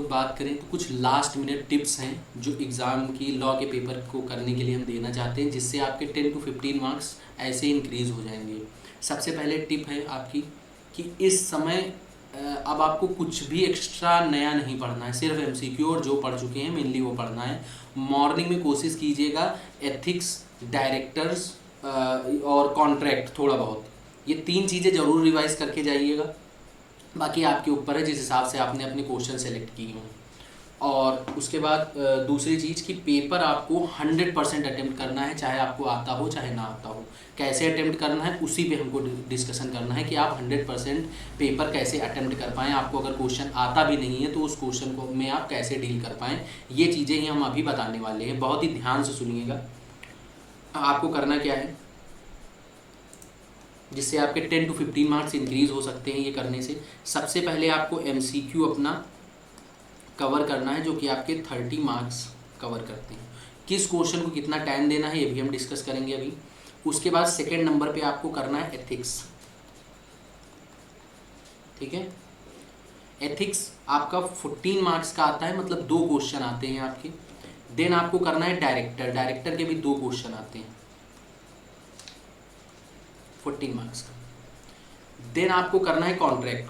लोग बात करें तो कुछ लास्ट मिनट टिप्स हैं जो एग्ज़ाम की लॉ के पेपर को करने के लिए हम देना चाहते हैं, जिससे आपके 10 to 15 मार्क्स ऐसे इंक्रीज़ हो जाएंगे। सबसे पहले टिप है आपकी कि इस समय अब आपको कुछ भी एक्स्ट्रा नया नहीं पढ़ना है, सिर्फ एमसीक्यू और जो पढ़ चुके हैं मेनली वो पढ़ना है। मॉर्निंग में कोशिश कीजिएगा एथिक्स, डायरेक्टर्स और कॉन्ट्रैक्ट थोड़ा बहुत, ये 3 चीज़ें ज़रूर रिवाइज करके जाइएगा। बाकी आपके ऊपर है जिस हिसाब से आपने अपने क्वेश्चन सेलेक्ट किए हों। और उसके बाद दूसरी चीज़ कि पेपर आपको 100% अटेम्प्ट करना है, चाहे आपको आता हो चाहे ना आता हो। कैसे अटेम्प्ट करना है उसी पे हमको डिस्कशन करना है कि आप 100% पेपर कैसे अटेम्प्ट कर पाएँ। आपको अगर क्वेश्चन आता भी नहीं है तो उस क्वेश्चन को में आप कैसे डील कर पाएँ, ये चीज़ें ही हम अभी बताने वाले हैं। बहुत ही ध्यान से सुनिएगा। आपको करना क्या है जिससे आपके 10 to 15 मार्क्स इंक्रीज़ हो सकते हैं ये करने से। सबसे पहले आपको एमसीक्यू अपना कवर करना है, जो कि आपके 30 मार्क्स कवर करते हैं। किस क्वेश्चन को कितना टाइम देना है ये भी हम डिस्कस करेंगे अभी। उसके बाद सेकेंड नंबर पे आपको करना है एथिक्स, ठीक है। एथिक्स आपका 14 मार्क्स का आता है, मतलब 2 क्वेश्चन आते हैं आपके। देन आपको करना है डायरेक्टर, डायरेक्टर के भी 2 क्वेश्चन आते हैं 14 मार्क्स का। देन आपको करना है कॉन्ट्रैक्ट,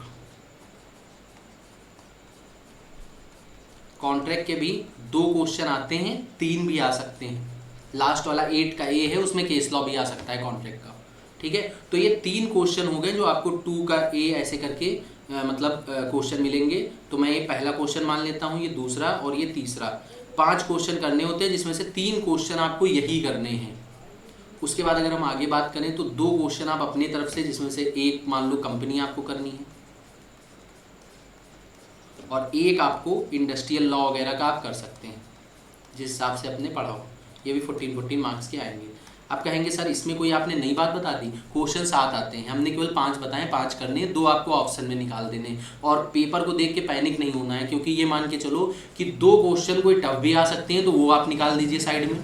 कॉन्ट्रैक्ट के भी 2 क्वेश्चन आते हैं, 3 भी आ सकते हैं। लास्ट वाला 8 का ए है, उसमें केस लॉ भी आ सकता है कॉन्ट्रैक्ट का, ठीक है। तो ये 3 क्वेश्चन हो गए जो आपको 2 का ए ऐसे करके मतलब क्वेश्चन मिलेंगे। तो मैं ये पहला क्वेश्चन मान लेता हूँ, ये दूसरा और ये तीसरा। 5 क्वेश्चन करने होते हैं जिसमें से 3 क्वेश्चन आपको यही करने हैं। उसके बाद अगर हम आगे बात करें तो 2 क्वेश्चन आप अपनी तरफ से, जिसमें से एक मान लो कंपनी आपको करनी है और एक आपको इंडस्ट्रियल लॉ वगैरह का आप कर सकते हैं जिस हिसाब से आपने पढ़ा हो। ये भी 14 मार्क्स के आएंगे। आप कहेंगे सर इसमें कोई आपने नई बात बता दी, क्वेश्चन 7 आते हैं, हमने केवल 5 बताए, 5 करने हैं, 2 आपको ऑप्शन में निकाल देने। और पेपर को देख के पैनिक नहीं होना है, क्योंकि ये मान के चलो कि 2 क्वेश्चन कोई टफ भी आ सकते हैं तो वो आप निकाल दीजिए साइड में,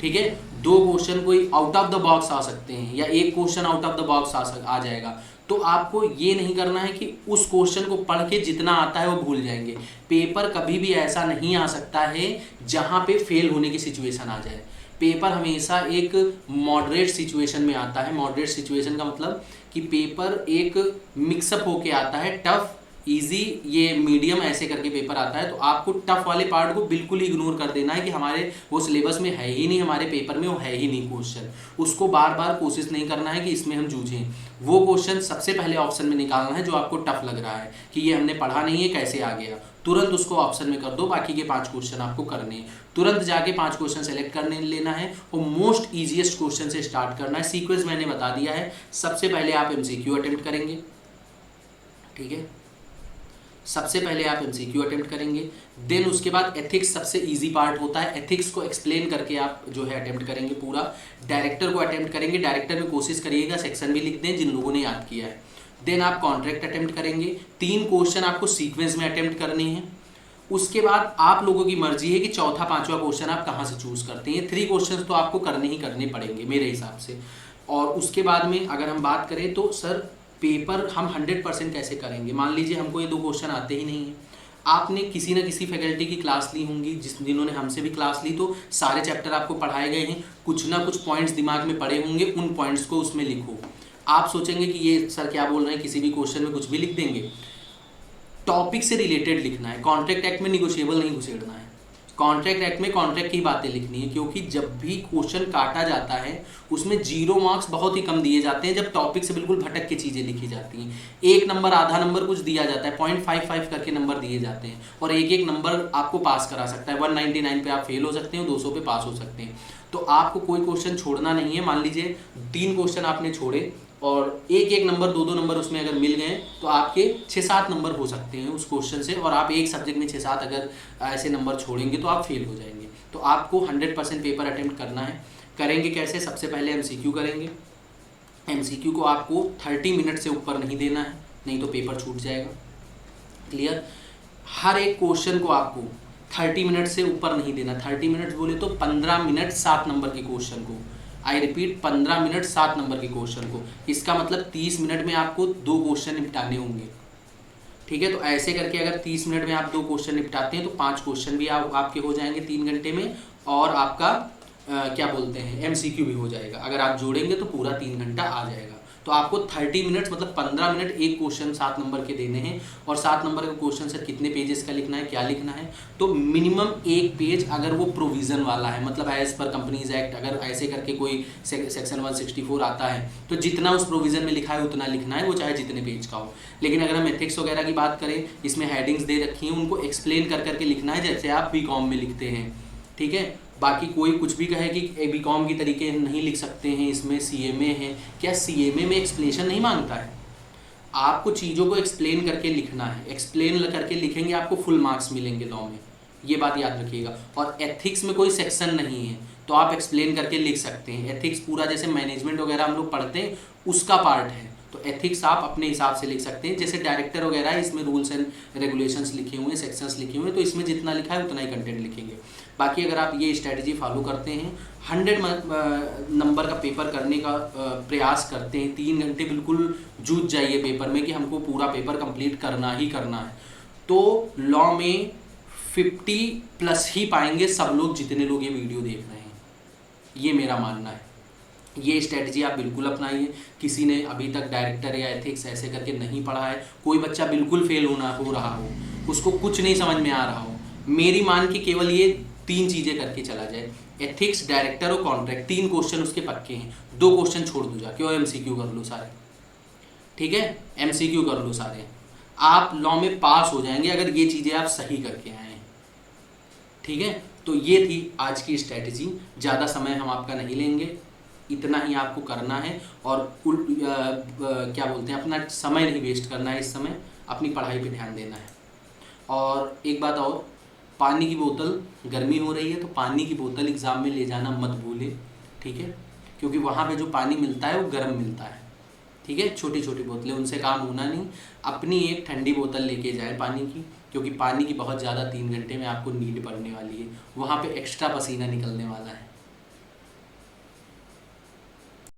ठीक है। 2 क्वेश्चन कोई आउट ऑफ द बॉक्स आ सकते हैं या एक question out of the box आ जाएगा। तो आपको ये नहीं करना है कि उस क्वेश्चन को पढ़ के जितना आता है वो भूल जाएंगे। पेपर कभी भी ऐसा नहीं आ सकता है जहाँ पे फेल होने की सिचुएशन आ जाए। पेपर हमेशा एक मॉडरेट सिचुएशन में आता है। मॉडरेट सिचुएशन का मतलब कि पेपर एक मिक्सअप होके आता है, टफ, इजी, ये मीडियम ऐसे करके पेपर आता है। तो आपको टफ वाले पार्ट को बिल्कुल इग्नोर कर देना है कि हमारे वो सिलेबस में है ही नहीं, हमारे पेपर में वो है ही नहीं क्वेश्चन। उसको बार बार कोशिश नहीं करना है कि इसमें हम जूझें। वो क्वेश्चन सबसे पहले ऑप्शन में निकालना है जो आपको टफ लग रहा है कि ये हमने पढ़ा नहीं है, कैसे आ गया, तुरंत उसको ऑप्शन में कर दो। बाकी के 5 क्वेश्चन आपको करने हैं, तुरंत जाके 5 क्वेश्चन सेलेक्ट करने लेना है और मोस्ट ईजिएस्ट क्वेश्चन से स्टार्ट करना है। सीक्वेंस मैंने बता दिया है। सबसे पहले आप एमसीक्यू अटेम्प्ट करेंगे, ठीक है, सबसे पहले आप एमसीक्यू अटेम्प्ट करेंगे। देन उसके बाद एथिक्स सबसे इजी पार्ट होता है, एथिक्स को एक्सप्लेन करके आप जो है अटेम्प्ट करेंगे पूरा। डायरेक्टर को अटेम्प्ट करेंगे, डायरेक्टर में कोशिश करिएगा सेक्शन भी लिख दें जिन लोगों ने याद किया है। देन आप कॉन्ट्रैक्ट अटेम्प्ट करेंगे। 3 क्वेश्चन आपको सीक्वेंस में अटेम्प्ट करने हैं। उसके बाद आप लोगों की मर्जी है कि चौथा 5वां क्वेश्चन आप कहाँ से चूज करते हैं। 3 क्वेश्चन तो आपको करने ही करने पड़ेंगे मेरे हिसाब से। और उसके बाद में अगर हम बात करें तो सर पेपर हम 100% कैसे करेंगे। मान लीजिए हमको ये 2 क्वेश्चन आते ही नहीं हैं, आपने किसी न किसी फैकल्टी की क्लास ली होंगी, जिन्होंने हमसे भी क्लास ली, तो सारे चैप्टर आपको पढ़ाए गए हैं, कुछ ना कुछ पॉइंट्स दिमाग में पड़े होंगे, उन पॉइंट्स को उसमें लिखो। आप सोचेंगे कि ये सर क्या बोल रहे हैं, किसी भी क्वेश्चन में कुछ भी लिख देंगे। टॉपिक से रिलेटेड लिखना है। कॉन्ट्रैक्ट एक्ट में निगोशिएबल नहीं घुसेड़ना है। कॉन्ट्रैक्ट एक्ट में कॉन्ट्रैक्ट की बातें लिखनी है, क्योंकि जब भी क्वेश्चन काटा जाता है उसमें 0 मार्क्स बहुत ही कम दिए जाते हैं जब टॉपिक से बिल्कुल भटक के चीज़ें लिखी जाती हैं। 1 नंबर, आधा नंबर कुछ दिया जाता है, 0.55 करके नंबर दिए जाते हैं और एक नंबर आपको पास करा सकता है। 199 पे आप फेल हो सकते हैं, 200 पे पास हो सकते हैं। तो आपको कोई क्वेश्चन छोड़ना नहीं है। मान लीजिए 3 क्वेश्चन आपने छोड़े और एक नंबर, 2 नंबर उसमें अगर मिल गए तो आपके 6-7 नंबर हो सकते हैं उस क्वेश्चन से। और आप एक सब्जेक्ट में 6-7 अगर ऐसे नंबर छोड़ेंगे तो आप फेल हो जाएंगे। तो आपको 100% पेपर अटेम्प्ट करना है। करेंगे कैसे? सबसे पहले एमसीक्यू करेंगे। एमसीक्यू को आपको 30 मिनट से ऊपर नहीं देना है, नहीं तो पेपर छूट जाएगा। क्लियर? हर एक क्वेश्चन को आपको 30 मिनट से ऊपर नहीं देना। 30 मिनट बोले तो 15 मिनट 7 नंबर के क्वेश्चन को, आई रिपीट 15 मिनट 7 नंबर के क्वेश्चन को। इसका मतलब 30 मिनट में आपको 2 क्वेश्चन निपटाने होंगे। ठीक है। तो ऐसे करके अगर 30 मिनट में आप 2 क्वेश्चन निपटाते हैं तो 5 क्वेश्चन भी आपके हो जाएंगे 3 घंटे में, और आपका क्या बोलते हैं एमसीक्यू भी हो जाएगा। अगर आप जोड़ेंगे तो पूरा 3 घंटा आ जाएगा। तो आपको 30 मिनट्स मतलब 15 मिनट एक क्वेश्चन 7 नंबर के देने हैं, और 7 नंबर का क्वेश्चन सर कितने पेजेस का लिखना है, क्या लिखना है, तो मिनिमम 1 पेज अगर वो प्रोविज़न वाला है, मतलब एज पर कंपनीज एक्ट अगर ऐसे करके कोई सेक्शन 164 आता है तो जितना उस प्रोविज़न में लिखा है उतना लिखना है, वो चाहे जितने पेज का हो। लेकिन अगर हम एथिक्स वगैरह की बात करें, इसमें हेडिंग्स दे रखी हैं, उनको एक्सप्लेन कर करके लिखना है जैसे आप बीकॉम में लिखते हैं। ठीक है। बाकी कोई कुछ भी कहे कि बीकॉम की तरीके नहीं लिख सकते हैं, इसमें सीएमए है, क्या सीएमए में एक्सप्लेनेशन नहीं मांगता है? आपको चीज़ों को एक्सप्लेन करके लिखना है, एक्सप्लेन करके लिखेंगे आपको फुल मार्क्स मिलेंगे लॉ में, ये बात याद रखिएगा। और एथिक्स में कोई सेक्शन नहीं है तो आप एक्सप्लेन करके लिख सकते हैं। एथिक्स पूरा जैसे मैनेजमेंट वगैरह हम लोग पढ़ते हैं उसका पार्ट है, तो एथिक्स आप अपने हिसाब से लिख सकते हैं। जैसे डायरेक्टर वगैरह है, इसमें रूल्स एंड रेगुलेशंस लिखे हुए हैं, सेक्शंस लिखे हुए हैं, तो इसमें जितना लिखा है उतना ही कंटेंट लिखेंगे। बाकी अगर आप ये स्ट्रैटेजी फॉलो करते हैं, 100 नंबर का पेपर करने का प्रयास करते हैं, 3 घंटे बिल्कुल जूझ जाइए पेपर में कि हमको पूरा पेपर कंप्लीट करना ही करना है, तो लॉ में 50+ ही पाएंगे सब लोग जितने लोग ये वीडियो देख रहे हैं, ये मेरा मानना है। ये स्ट्रेटजी आप बिल्कुल अपनाइए। किसी ने अभी तक डायरेक्टर या एथिक्स ऐसे करके नहीं पढ़ा है, कोई बच्चा बिल्कुल फेल हो रहा हो, उसको कुछ नहीं समझ में आ रहा हो, मेरी मान की केवल ये 3 चीज़ें करके चला जाए, एथिक्स, डायरेक्टर और कॉन्ट्रैक्ट, 3 क्वेश्चन उसके पक्के हैं, 2 क्वेश्चन छोड़ दो जाके और एमसीक्यू कर लो सारे। ठीक है, एमसीक्यू कर लो सारे, आप लॉ में पास हो जाएंगे अगर ये चीज़ें आप सही करके आए हैं। ठीक है, तो ये थी आज की स्ट्रैटेजी। ज़्यादा समय हम आपका नहीं लेंगे, इतना ही आपको करना है, और क्या बोलते हैं अपना समय नहीं वेस्ट करना है, इस समय अपनी पढ़ाई पे ध्यान देना है। और एक बात और, पानी की बोतल, गर्मी हो रही है तो पानी की बोतल एग्ज़ाम में ले जाना मत भूलें। ठीक है, क्योंकि वहाँ पे जो पानी मिलता है वो गर्म मिलता है। ठीक है, छोटी छोटी बोतलें, उनसे काम होना नहीं। अपनी एक ठंडी बोतल लेके जाए पानी की, क्योंकि पानी की बहुत ज़्यादा 3 घंटे में आपको नीड पड़ने वाली है, वहाँ पे एक्स्ट्रा पसीना निकलने वाला है।